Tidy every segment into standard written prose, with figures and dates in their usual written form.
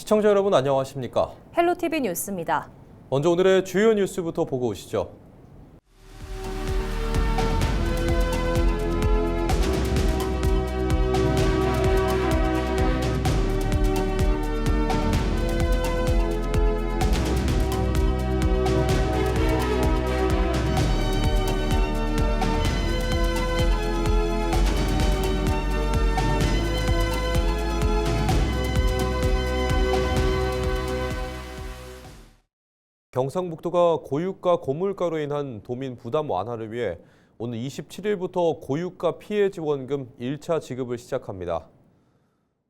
시청자 여러분 안녕하십니까? 헬로티비 뉴스입니다. 먼저 오늘의 주요 뉴스부터 보고 오시죠. 경상북도가 고유가 고물가로 인한 도민 부담 완화를 위해 오늘 27일부터 고유가 피해 지원금 1차 지급을 시작합니다.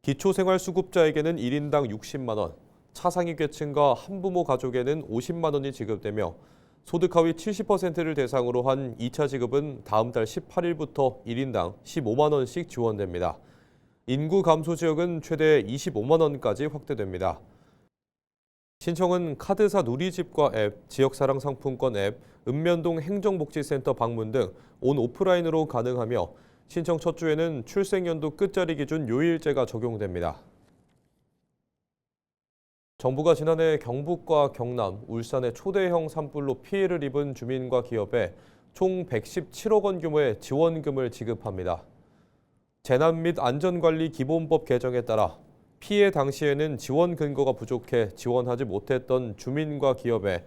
기초생활수급자에게는 1인당 60만 원, 차상위 계층과 한부모 가족에는 50만 원이 지급되며 소득 하위 70%를 대상으로 한 2차 지급은 다음 달 18일부터 1인당 15만 원씩 지원됩니다. 인구 감소 지역은 최대 25만 원까지 확대됩니다. 신청은 카드사 누리집과 앱, 지역사랑 상품권 앱, 읍면동 행정복지센터 방문 등 온 오프라인으로 가능하며 신청 첫 주에는 출생연도 끝자리 기준 요일제가 적용됩니다. 정부가 지난해 경북과 경남, 울산의 초대형 산불로 피해를 입은 주민과 기업에 총 117억 원 규모의 지원금을 지급합니다. 재난 및 안전관리 기본법 개정에 따라 피해 당시에는 지원 근거가 부족해 지원하지 못했던 주민과 기업에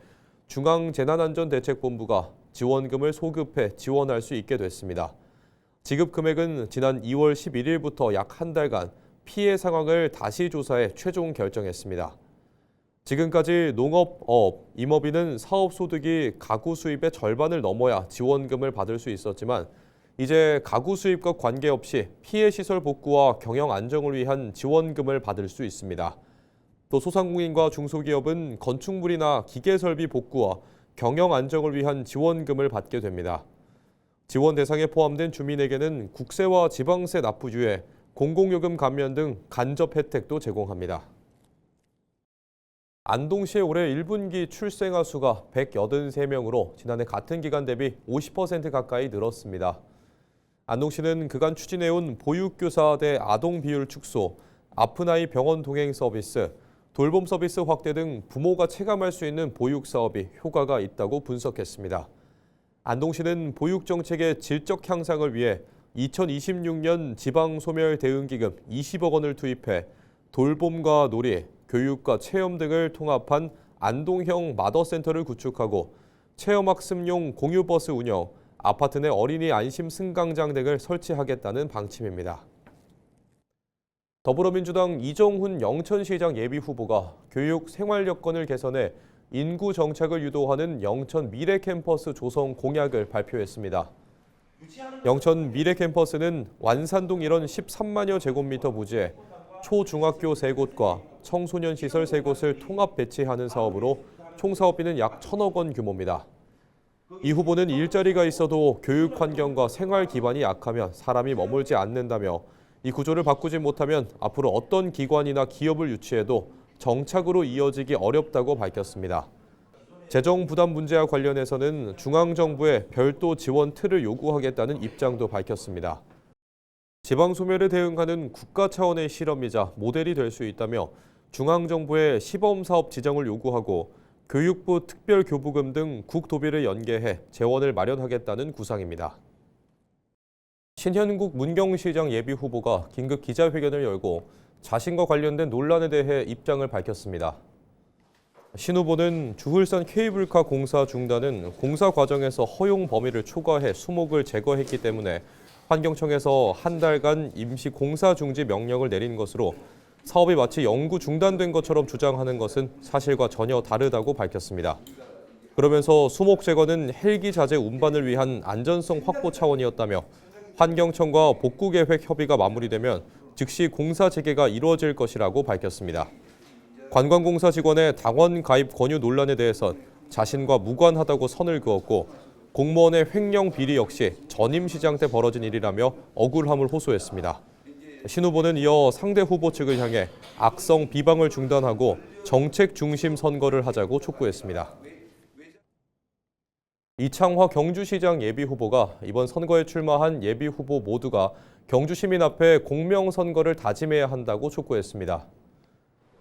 중앙재난안전대책본부가 지원금을 소급해 지원할 수 있게 됐습니다. 지급 금액은 지난 2월 11일부터 약 한 달간 피해 상황을 다시 조사해 최종 결정했습니다. 지금까지 농업, 어업, 임업인은 사업 소득이 가구 수입의 절반을 넘어야 지원금을 받을 수 있었지만 이제 가구 수입과 관계없이 피해 시설 복구와 경영 안정을 위한 지원금을 받을 수 있습니다. 또 소상공인과 중소기업은 건축물이나 기계 설비 복구와 경영 안정을 위한 지원금을 받게 됩니다. 지원 대상에 포함된 주민에게는 국세와 지방세 납부유예, 공공요금 감면 등 간접 혜택도 제공합니다. 안동시의 올해 1분기 출생아 수가 183명으로 지난해 같은 기간 대비 50% 가까이 늘었습니다. 안동시는 그간 추진해온 보육교사 대 아동 비율 축소, 아픈 아이 병원 동행 서비스, 돌봄 서비스 확대 등 부모가 체감할 수 있는 보육 사업이 효과가 있다고 분석했습니다. 안동시는 보육 정책의 질적 향상을 위해 2026년 지방소멸 대응기금 20억 원을 투입해 돌봄과 놀이, 교육과 체험 등을 통합한 안동형 마더센터를 구축하고 체험학습용 공유버스 운영, 아파트 내 어린이 안심 승강장 등을 설치하겠다는 방침입니다. 더불어민주당 이정훈 영천시장 예비후보가 교육 생활 여건을 개선해 인구 정착을 유도하는 영천 미래캠퍼스 조성 공약을 발표했습니다. 영천 미래캠퍼스는 완산동 일원 13만여 제곱미터 부지에 초중학교 3곳과 청소년 시설 3곳을 통합 배치하는 사업으로 총 사업비는 약 1,000억 원 규모입니다. 이 후보는 일자리가 있어도 교육 환경과 생활 기반이 약하면 사람이 머물지 않는다며 이 구조를 바꾸지 못하면 앞으로 어떤 기관이나 기업을 유치해도 정착으로 이어지기 어렵다고 밝혔습니다. 재정 부담 문제와 관련해서는 중앙정부에 별도 지원 틀을 요구하겠다는 입장도 밝혔습니다. 지방소멸에 대응하는 국가 차원의 실험이자 모델이 될 수 있다며 중앙정부에 시범사업 지정을 요구하고 교육부 특별교부금 등 국도비를 연계해 재원을 마련하겠다는 구상입니다. 신현국 문경시장 예비후보가 긴급 기자회견을 열고 자신과 관련된 논란에 대해 입장을 밝혔습니다. 신 후보는 주hul산 케이블카 공사 중단은 공사 과정에서 허용 범위를 초과해 수목을 제거했기 때문에 환경청에서 한 달간 임시 공사 중지 명령을 내린 것으로 사업이 마치 영구 중단된 것처럼 주장하는 것은 사실과 전혀 다르다고 밝혔습니다. 그러면서 수목 제거는 헬기 자재 운반을 위한 안전성 확보 차원이었다며 환경청과 복구계획 협의가 마무리되면 즉시 공사 재개가 이루어질 것이라고 밝혔습니다. 관광공사 직원의 당원 가입 권유 논란에 대해선 자신과 무관하다고 선을 그었고 공무원의 횡령 비리 역시 전임 시장 때 벌어진 일이라며 억울함을 호소했습니다. 신 후보는 이어 상대 후보 측을 향해 악성 비방을 중단하고 정책 중심 선거를 하자고 촉구했습니다. 이창화 경주시장 예비후보가 이번 선거에 출마한 예비후보 모두가 경주 시민 앞에 공명선거를 다짐해야 한다고 촉구했습니다.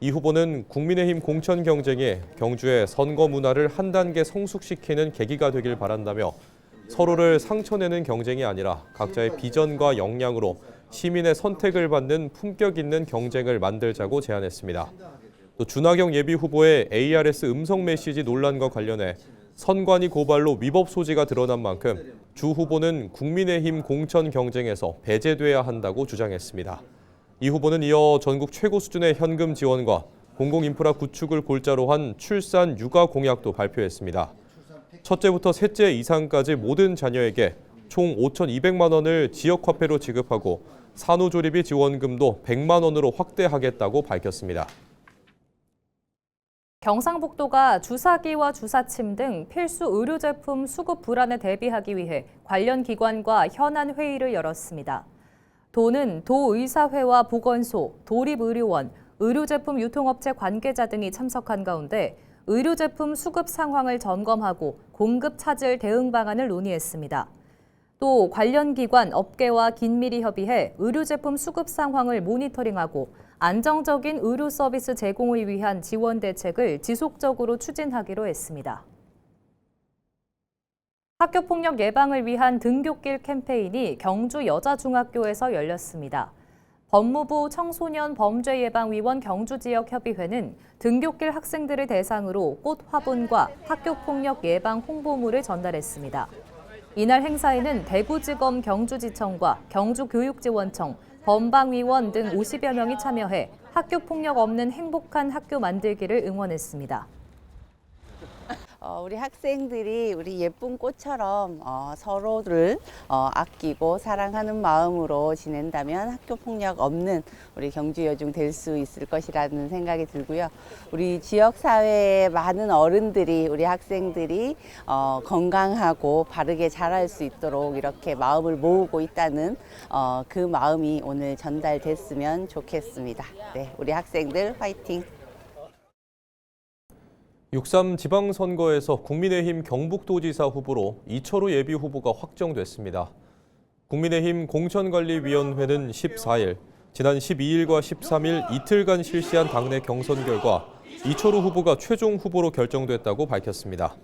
이 후보는 국민의힘 공천 경쟁이 경주의 선거 문화를 한 단계 성숙시키는 계기가 되길 바란다며 서로를 상처내는 경쟁이 아니라 각자의 비전과 역량으로 시민의 선택을 받는 품격 있는 경쟁을 만들자고 제안했습니다. 또 준하경 예비후보의 ARS 음성 메시지 논란과 관련해 선관위 고발로 위법 소지가 드러난 만큼 주 후보는 국민의힘 공천 경쟁에서 배제돼야 한다고 주장했습니다. 이 후보는 이어 전국 최고 수준의 현금 지원과 공공인프라 구축을 골자로 한 출산 육아 공약도 발표했습니다. 첫째부터 셋째 이상까지 모든 자녀에게 총 5,200만 원을 지역화폐로 지급하고 산후조리비 지원금도 100만 원으로 확대하겠다고 밝혔습니다. 경상북도가 주사기와 주사침 등 필수 의료제품 수급 불안에 대비하기 위해 관련 기관과 현안 회의를 열었습니다. 도는 도의사회와 보건소, 도립의료원, 의료제품 유통업체 관계자 등이 참석한 가운데 의료제품 수급 상황을 점검하고 공급 차질 대응 방안을 논의했습니다. 또 관련 기관, 업계와 긴밀히 협의해 의료제품 수급 상황을 모니터링하고 안정적인 의료 서비스 제공을 위한 지원 대책을 지속적으로 추진하기로 했습니다. 학교폭력 예방을 위한 등굣길 캠페인이 경주 여자중학교에서 열렸습니다. 법무부 청소년범죄예방위원 경주지역협의회는 등굣길 학생들을 대상으로 꽃 화분과 학교폭력 예방 홍보물을 전달했습니다. 이날 행사에는 대구지검 경주지청과 경주교육지원청, 범방위원 등 50여 명이 참여해 학교폭력 없는 행복한 학교 만들기를 응원했습니다. 우리 학생들이 우리 예쁜 꽃처럼 서로를 아끼고 사랑하는 마음으로 지낸다면 학교 폭력 없는 우리 경주 여중 될 수 있을 것이라는 생각이 들고요. 우리 지역 사회의 많은 어른들이 우리 학생들이 건강하고 바르게 자랄 수 있도록 이렇게 마음을 모으고 있다는 그 마음이 오늘 전달됐으면 좋겠습니다. 네, 우리 학생들 화이팅! 6.3 지방선거에서 국민의힘 경북도지사 후보로 이철우 예비후보가 확정됐습니다. 국민의힘 공천관리위원회는 14일, 지난 12일과 13일 이틀간 실시한 당내 경선 결과 이철우 후보가 최종 후보로 결정됐다고 밝혔습니다.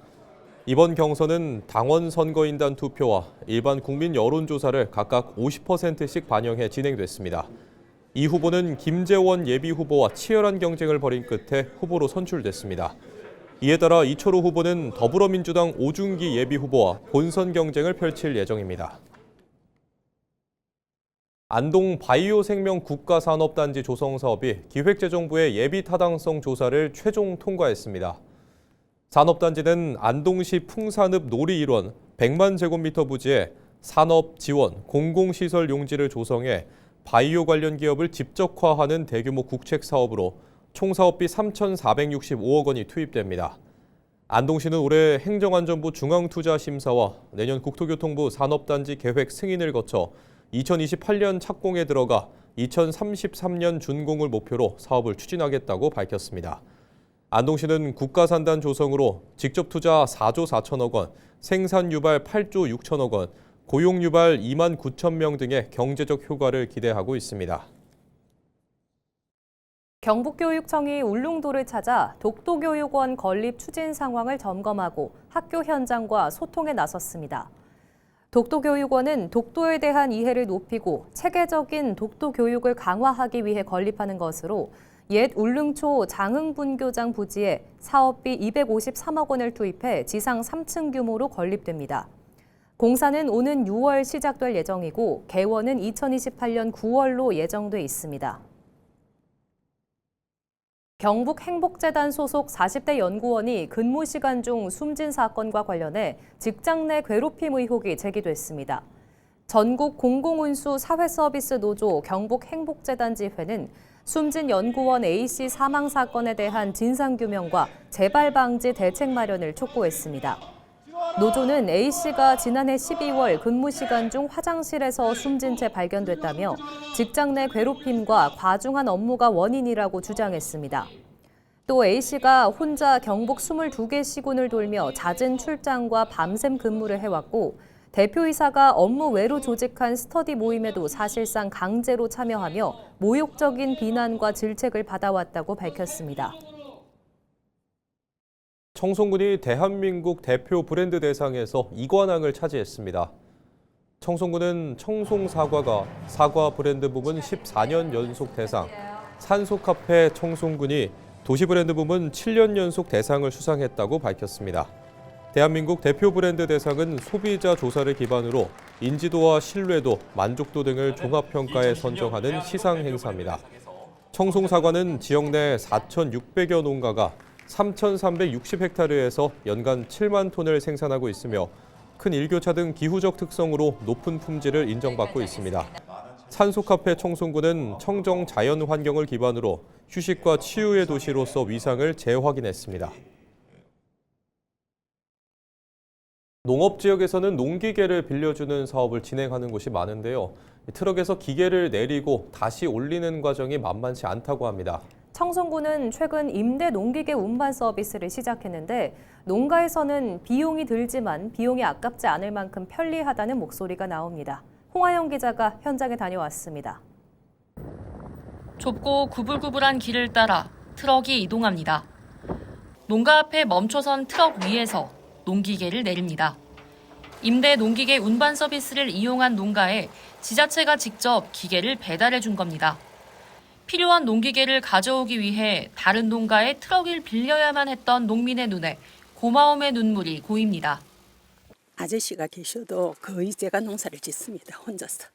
이번 경선은 당원 선거인단 투표와 일반 국민 여론조사를 각각 50%씩 반영해 진행됐습니다. 이 후보는 김재원 예비후보와 치열한 경쟁을 벌인 끝에 후보로 선출됐습니다. 이에 따라 이철우 후보는 더불어민주당 오중기 예비후보와 본선 경쟁을 펼칠 예정입니다. 안동 바이오생명 국가산업단지 조성 사업이 기획재정부의 예비타당성 조사를 최종 통과했습니다. 산업단지는 안동시 풍산읍 놀이 일원 100만 제곱미터 부지에 산업, 지원, 공공시설 용지를 조성해 바이오 관련 기업을 집적화하는 대규모 국책 사업으로 총 사업비 3,465억 원이 투입됩니다. 안동시는 올해 행정안전부 중앙투자심사와 내년 국토교통부 산업단지 계획 승인을 거쳐 2028년 착공에 들어가 2033년 준공을 목표로 사업을 추진하겠다고 밝혔습니다. 안동시는 국가산단 조성으로 직접 투자 4조 4천억 원, 생산 유발 8조 6천억 원, 고용 유발 2만 9천 명 등의 경제적 효과를 기대하고 있습니다. 경북교육청이 울릉도를 찾아 독도교육원 건립 추진 상황을 점검하고 학교 현장과 소통에 나섰습니다. 독도교육원은 독도에 대한 이해를 높이고 체계적인 독도 교육을 강화하기 위해 건립하는 것으로 옛 울릉초 장흥분교장 부지에 사업비 253억 원을 투입해 지상 3층 규모로 건립됩니다. 공사는 오는 6월 시작될 예정이고 개원은 2028년 9월로 예정돼 있습니다. 경북행복재단 소속 40대 연구원이 근무 시간 중 숨진 사건과 관련해 직장 내 괴롭힘 의혹이 제기됐습니다. 전국 공공운수 사회서비스 노조 경북행복재단 지회는 숨진 연구원 A씨 사망 사건에 대한 진상규명과 재발 방지 대책 마련을 촉구했습니다. 노조는 A씨가 지난해 12월 근무 시간 중 화장실에서 숨진 채 발견됐다며 직장 내 괴롭힘과 과중한 업무가 원인이라고 주장했습니다. 또 A씨가 혼자 경북 22개 시군을 돌며 잦은 출장과 밤샘 근무를 해왔고 대표이사가 업무 외로 조직한 스터디 모임에도 사실상 강제로 참여하며 모욕적인 비난과 질책을 받아왔다고 밝혔습니다. 청송군이 대한민국 대표 브랜드 대상에서 2관왕을 차지했습니다. 청송군은 청송사과가 사과 브랜드 부문 14년 연속 대상, 산소카페 청송군이 도시 브랜드 부문 7년 연속 대상을 수상했다고 밝혔습니다. 대한민국 대표 브랜드 대상은 소비자 조사를 기반으로 인지도와 신뢰도, 만족도 등을 종합평가해 선정하는 시상 행사입니다. 청송사과는 지역 내 4,600여 농가가 3,360헥타르에서 연간 7만 톤을 생산하고 있으며 큰 일교차 등 기후적 특성으로 높은 품질을 인정받고 있습니다. 산소카페 청송군은 청정 자연 환경을 기반으로 휴식과 치유의 도시로서 위상을 재확인했습니다. 농업 지역에서는 농기계를 빌려주는 사업을 진행하는 곳이 많은데요. 트럭에서 기계를 내리고 다시 올리는 과정이 만만치 않다고 합니다. 청송군은 최근 임대 농기계 운반 서비스를 시작했는데 농가에서는 비용이 들지만 비용이 아깝지 않을 만큼 편리하다는 목소리가 나옵니다. 홍하영 기자가 현장에 다녀왔습니다. 좁고 구불구불한 길을 따라 트럭이 이동합니다. 농가 앞에 멈춰선 트럭 위에서 농기계를 내립니다. 임대 농기계 운반 서비스를 이용한 농가에 지자체가 직접 기계를 배달해 준 겁니다. 필요한 농기계를 가져오기 위해 다른 농가에 트럭을 빌려야만 했던 농민의 눈에 고마움의 눈물이 고입니다. 아저씨가 계셔도 거의 제가 농사를 짓습니다. 혼자서.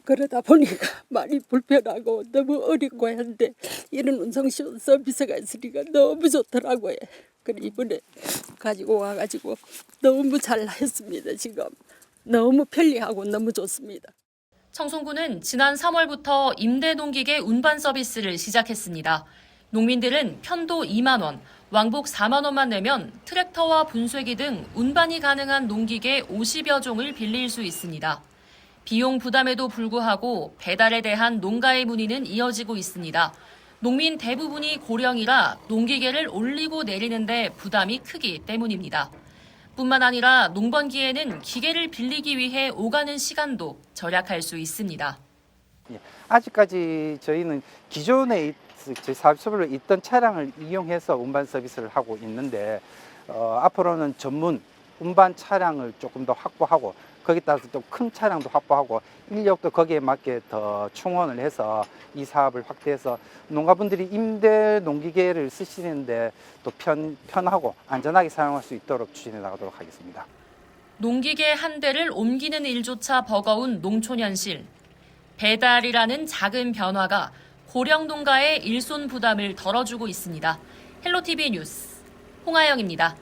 그러다 보니까 많이 불편하고 너무 어렵고 한데 이런 운송 서비스가 있으니까 너무 좋더라고요. 그래 이번에 가지고 와가지고 너무 잘 했습니다. 지금 너무 편리하고 너무 좋습니다. 청송군은 지난 3월부터 임대 농기계 운반 서비스를 시작했습니다. 농민들은 편도 2만 원, 왕복 4만 원만 내면 트랙터와 분쇄기 등 운반이 가능한 농기계 50여 종을 빌릴 수 있습니다. 비용 부담에도 불구하고 배달에 대한 농가의 문의는 이어지고 있습니다. 농민 대부분이 고령이라 농기계를 올리고 내리는데 부담이 크기 때문입니다. 뿐만 아니라 농번기에는 기계를 빌리기 위해 오가는 시간도 절약할 수 있습니다. 아직까지 저희는 기존에 저희 사업소별로 있던 차량을 이용해서 운반 서비스를 하고 있는데 앞으로는 전문 운반 차량을 조금 더 확보하고 거기에 따라서 또 큰 차량도 확보하고 인력도 거기에 맞게 더 충원을 해서 이 사업을 확대해서 농가분들이 임대 농기계를 쓰시는데 또 편하고 안전하게 사용할 수 있도록 추진해 나가도록 하겠습니다. 농기계 한 대를 옮기는 일조차 버거운 농촌 현실. 배달이라는 작은 변화가 고령 농가의 일손 부담을 덜어주고 있습니다. 헬로티비 뉴스 홍하영입니다.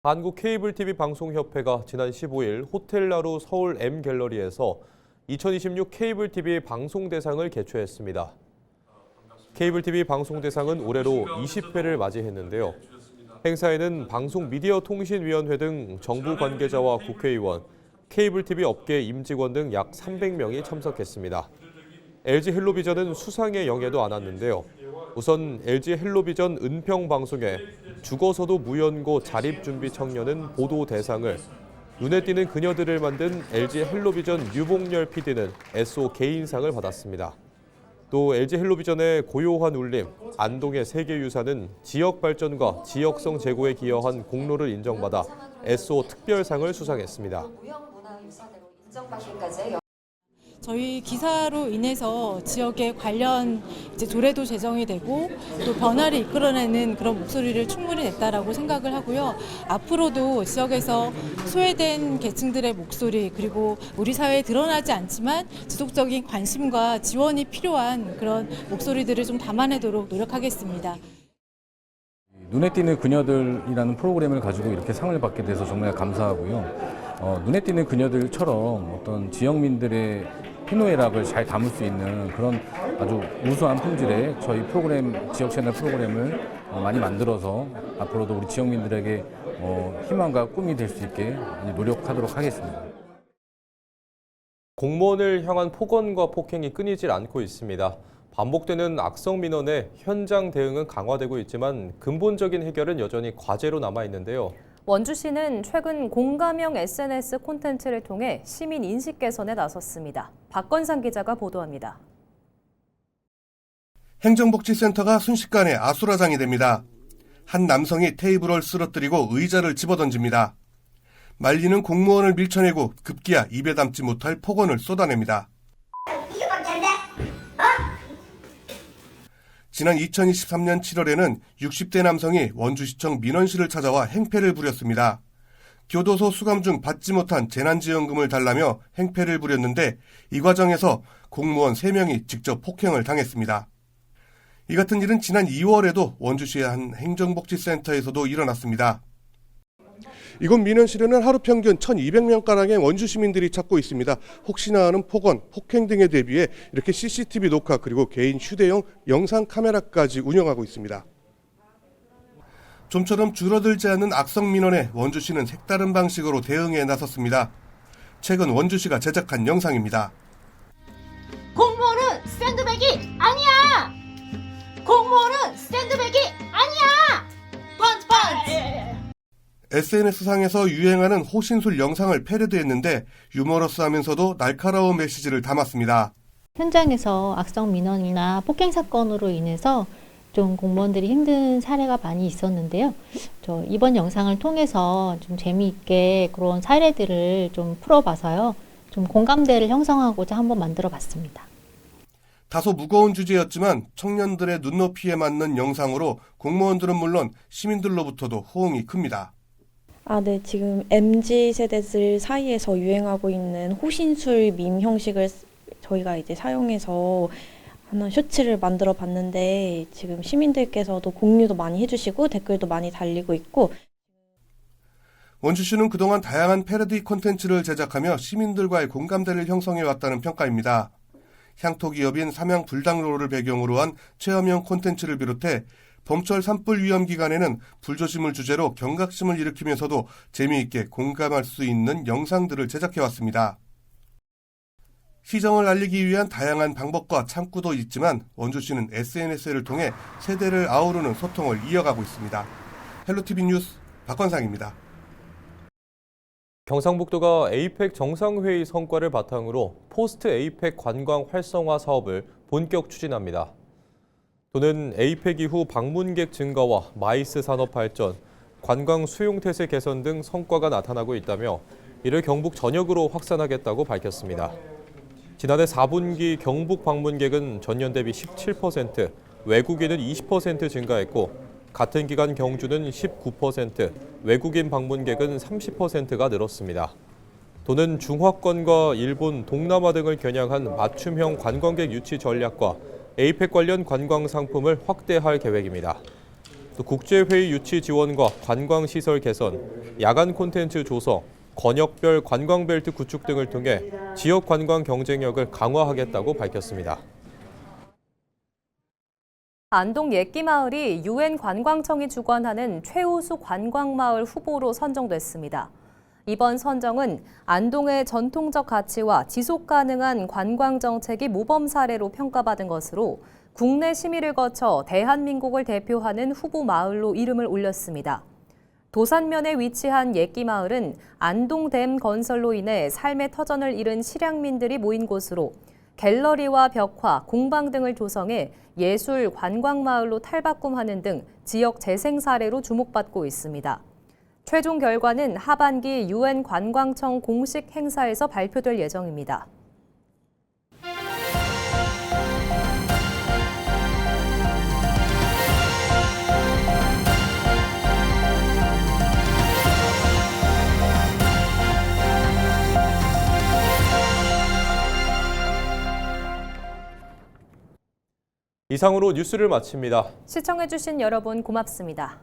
한국 케이블 TV 방송협회가 지난 15일 호텔라루 서울 M갤러리에서 2026 케이블 TV 방송대상을 개최했습니다. 케이블 TV 방송대상은 올해로 20회를 맞이했는데요. 행사에는 방송미디어통신위원회 등 정부 관계자와 국회의원, 케이블 TV 업계 임직원 등 약 300명이 참석했습니다. LG 헬로비전은 수상의 영예도 안았는데요. 우선 LG 헬로비전 은평방송에 죽어서도 무연고 자립준비 청년은 보도 대상을, 눈에 띄는 그녀들을 만든 LG 헬로비전 유봉열 PD는 SO 개인상을 받았습니다. 또 LG 헬로비전의 고요한 울림, 안동의 세계유산은 지역 발전과 지역성 제고에 기여한 공로를 인정받아 SO 특별상을 수상했습니다. 저희 기사로 인해서 지역의 관련 조례도 제정이 되고 또 변화를 이끌어내는 그런 목소리를 충분히 냈다라고 생각을 하고요. 앞으로도 지역에서 소외된 계층들의 목소리, 그리고 우리 사회에 드러나지 않지만 지속적인 관심과 지원이 필요한 그런 목소리들을 좀 담아내도록 노력하겠습니다. 눈에 띄는 그녀들이라는 프로그램을 가지고 이렇게 상을 받게 돼서 정말 감사하고요. 눈에 띄는 그녀들처럼 어떤 지역민들의 희노애락을 잘 담을 수 있는 그런 아주 우수한 품질의 저희 프로그램, 지역 채널 프로그램을 많이 만들어서 앞으로도 우리 지역민들에게 희망과 꿈이 될 수 있게 노력하도록 하겠습니다. 공무원을 향한 폭언과 폭행이 끊이질 않고 있습니다. 반복되는 악성 민원에 현장 대응은 강화되고 있지만 근본적인 해결은 여전히 과제로 남아 있는데요. 원주시는 최근 공감형 SNS 콘텐츠를 통해 시민 인식 개선에 나섰습니다. 박건상 기자가 보도합니다. 행정복지센터가 순식간에 아수라장이 됩니다. 한 남성이 테이블을 쓰러뜨리고 의자를 집어던집니다. 말리는 공무원을 밀쳐내고 급기야 입에 담지 못할 폭언을 쏟아냅니다. 지난 2023년 7월에는 60대 남성이 원주시청 민원실을 찾아와 행패를 부렸습니다. 교도소 수감 중 받지 못한 재난지원금을 달라며 행패를 부렸는데 이 과정에서 공무원 3명이 직접 폭행을 당했습니다. 이 같은 일은 지난 2월에도 원주시의 한 행정복지센터에서도 일어났습니다. 이곳 민원실에는 하루 평균 1,200명가량의 원주 시민들이 찾고 있습니다. 혹시나 하는 폭언, 폭행 등에 대비해 이렇게 CCTV 녹화 그리고 개인 휴대용 영상 카메라까지 운영하고 있습니다. 좀처럼 줄어들지 않는 악성 민원에 원주시는 색다른 방식으로 대응에 나섰습니다. 최근 원주시가 제작한 영상입니다. 공무원은 샌드백이 아니야! 공무원은 샌드백이 아니야! 펀치 펀치! SNS상에서 유행하는 호신술 영상을 패러디했는데 유머러스하면서도 날카로운 메시지를 담았습니다. 현장에서 악성 민원이나 폭행 사건으로 인해서 좀 공무원들이 힘든 사례가 많이 있었는데요. 이번 영상을 통해서 좀 재미있게 그런 사례들을 좀 풀어봐서요. 좀 공감대를 형성하고자 한번 만들어 봤습니다. 다소 무거운 주제였지만 청년들의 눈높이에 맞는 영상으로 공무원들은 물론 시민들로부터도 호응이 큽니다. 네, 지금 MZ세대들 사이에서 유행하고 있는 호신술 밈 형식을 저희가 이제 사용해서 하나 쇼츠를 만들어 봤는데 지금 시민들께서도 공유도 많이 해주시고 댓글도 많이 달리고 있고 원주시는 그동안 다양한 패러디 콘텐츠를 제작하며 시민들과의 공감대를 형성해왔다는 평가입니다. 향토기업인 삼양불당로를 배경으로 한 체험형 콘텐츠를 비롯해 봄철 산불 위험 기간에는 불조심을 주제로 경각심을 일으키면서도 재미있게 공감할 수 있는 영상들을 제작해왔습니다. 시정을 알리기 위한 다양한 방법과 창구도 있지만 원주시는 SNS를 통해 세대를 아우르는 소통을 이어가고 있습니다. 헬로티비 뉴스 박건상입니다. 경상북도가 에이펙 정상회의 성과를 바탕으로 포스트 에이펙 관광 활성화 사업을 본격 추진합니다. 도는 에이펙 이후 방문객 증가와 마이스 산업 발전, 관광 수용 태세 개선 등 성과가 나타나고 있다며 이를 경북 전역으로 확산하겠다고 밝혔습니다. 지난해 4분기 경북 방문객은 전년 대비 17%, 외국인은 20% 증가했고 같은 기간 경주는 19%, 외국인 방문객은 30%가 늘었습니다. 도는 중화권과 일본, 동남아 등을 겨냥한 맞춤형 관광객 유치 전략과 에이펙 관련 관광 상품을 확대할 계획입니다. 또 국제회의 유치 지원과 관광시설 개선, 야간 콘텐츠 조성, 권역별 관광벨트 구축 등을 통해 지역 관광 경쟁력을 강화하겠다고 밝혔습니다. 안동 예끼마을이 UN 관광청이 주관하는 최우수 관광마을 후보로 선정됐습니다. 이번 선정은 안동의 전통적 가치와 지속 가능한 관광 정책이 모범 사례로 평가받은 것으로 국내 심의를 거쳐 대한민국을 대표하는 후보 마을로 이름을 올렸습니다. 도산면에 위치한 예끼마을은 안동댐 건설로 인해 삶의 터전을 잃은 실향민들이 모인 곳으로 갤러리와 벽화, 공방 등을 조성해 예술 관광마을로 탈바꿈하는 등 지역 재생 사례로 주목받고 있습니다. 최종 결과는 하반기 UN 관광청 공식 행사에서 발표될 예정입니다. 이상으로 뉴스를 마칩니다. 시청해주신 여러분 고맙습니다.